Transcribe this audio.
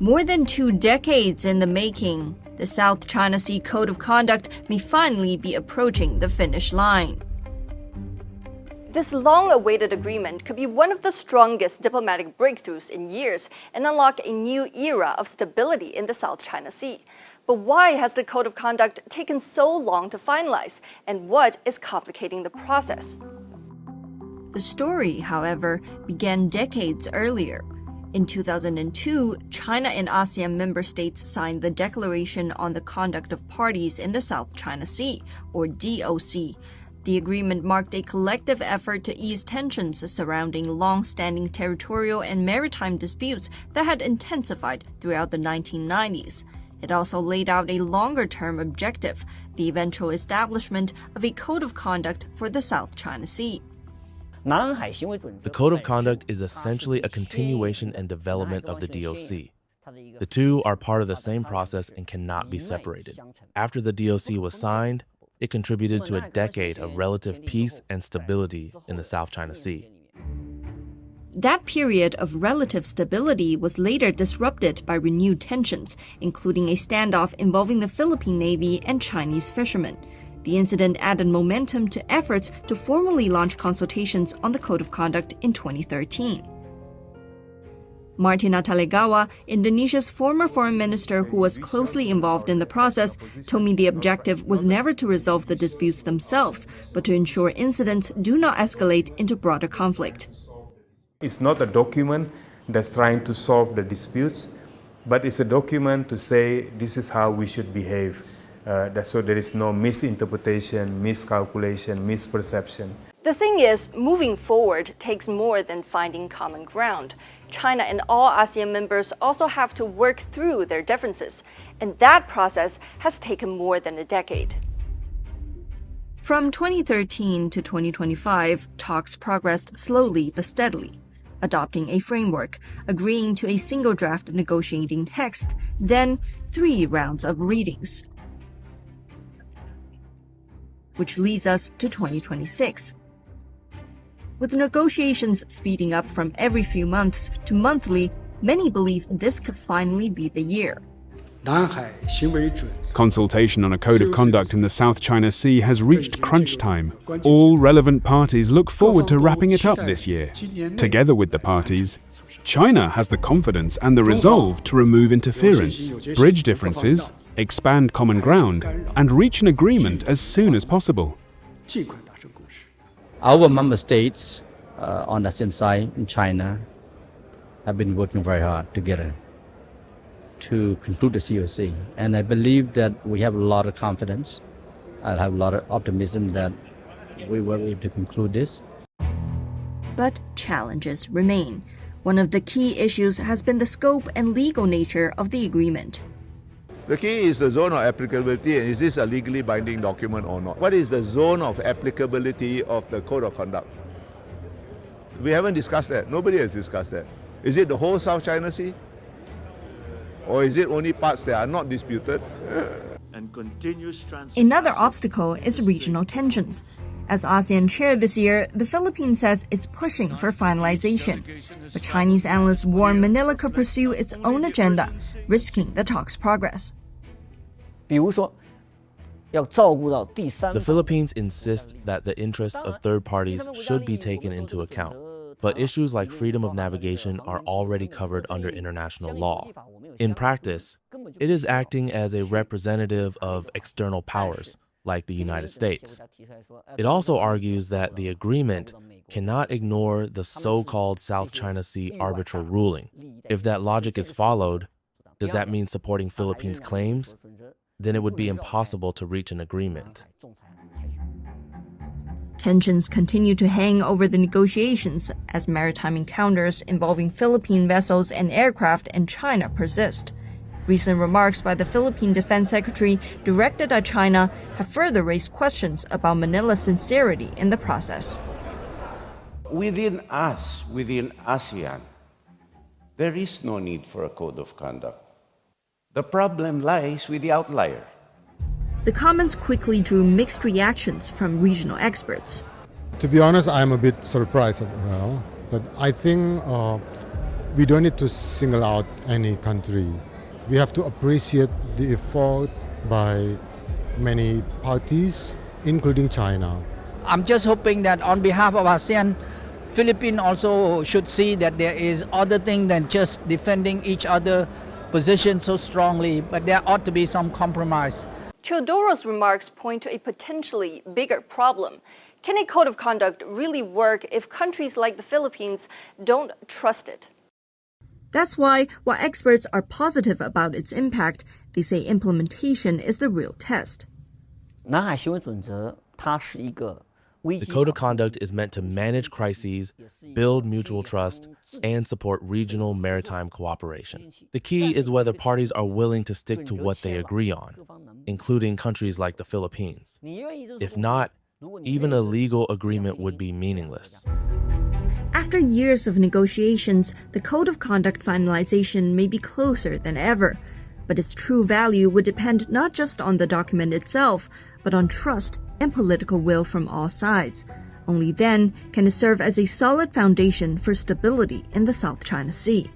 More than 2 decades in the making, the South China Sea Code of Conduct may finally be approaching the finish line. This long-awaited agreement could be one of the strongest diplomatic breakthroughs in years and unlock a new era of stability in the South China Sea. But why has the Code of Conduct taken so long to finalize, and what is complicating the process? The story, however, began decades earlier. In 2002, China and ASEAN member states signed the Declaration on the Conduct of Parties in the South China Sea, or DOC. The agreement marked a collective effort to ease tensions surrounding long-standing territorial and maritime disputes that had intensified throughout the 1990s. It also laid out a longer-term objective, the eventual establishment of a code of conduct for the South China Sea. The Code of Conduct is essentially a continuation and development of the DOC. The two are part of the same process and cannot be separated. After the DOC was signed, it contributed to a decade of relative peace and stability in the South China Sea. That period of relative stability was later disrupted by renewed tensions, including a standoff involving the Philippine Navy and Chinese fishermen. The incident added momentum to efforts to formally launch consultations on the Code of Conduct in 2013. Martina Talegawa, Indonesia's former foreign minister who was closely involved in the process, told me the objective was never to resolve the disputes themselves, but to ensure incidents do not escalate into broader conflict. It's not a document that's trying to solve the disputes, but it's a document to say this is how we should behave, so there is no misinterpretation, miscalculation, misperception. The thing is, moving forward takes more than finding common ground. China and all ASEAN members also have to work through their differences, and that process has taken more than a decade. From 2013 to 2025, talks progressed slowly but steadily, adopting a framework, agreeing to a single draft negotiating text, then 3 rounds of readings, which leads us to 2026. With negotiations speeding up from every few months to monthly, many believe this could finally be the year. Consultation on a code of conduct in the South China Sea has reached crunch time. All relevant parties look forward to wrapping it up this year. Together with the parties, China has the confidence and the resolve to remove interference, bridge differences, expand common ground, and reach an agreement as soon as possible. Our member states on the ASEAN side in China have been working very hard together to conclude the COC. And I believe that we have a lot of confidence. I have a lot of optimism that we were able to conclude this. But challenges remain. One of the key issues has been the scope and legal nature of the agreement. The key is the zone of applicability, and is this a legally binding document or not? What is the zone of applicability of the Code of Conduct? We haven't discussed that. Nobody has discussed that. Is it the whole South China Sea? Or is it only parts that are not disputed? Another obstacle is regional tensions. As ASEAN chair this year, the Philippines says it's pushing for finalization. But Chinese analysts warn Manila could pursue its own agenda, risking the talks' progress. The Philippines insists that the interests of third parties should be taken into account, but issues like freedom of navigation are already covered under international law. In practice, it is acting as a representative of external powers, like the United States. It also argues that the agreement cannot ignore the so-called South China Sea arbitral ruling. If that logic is followed, does that mean supporting Philippines' claims? Then it would be impossible to reach an agreement. Tensions continue to hang over the negotiations as maritime encounters involving Philippine vessels and aircraft in China persist. Recent remarks by the Philippine Defense Secretary directed at China have further raised questions about Manila's sincerity in the process. Within us, within ASEAN, there is no need for a code of conduct. The problem lies with the outlier. The comments quickly drew mixed reactions from regional experts. To be honest, I'm a bit surprised as well. But I think We don't need to single out any country. We have to appreciate the effort by many parties, including China. I'm just hoping that on behalf of ASEAN, Philippines also should see that there is other thing than just defending each other position so strongly, but there ought to be some compromise. Teodoro's remarks point to a potentially bigger problem. Can a code of conduct really work if countries like the Philippines don't trust it? That's why, while experts are positive about its impact, they say implementation is the real test. The Code of Conduct is meant to manage crises, build mutual trust, and support regional maritime cooperation. The key is whether parties are willing to stick to what they agree on, including countries like the Philippines. If not, even a legal agreement would be meaningless. After years of negotiations, the Code of Conduct finalization may be closer than ever. But its true value would depend not just on the document itself, but on trust and political will from all sides. Only then can it serve as a solid foundation for stability in the South China Sea.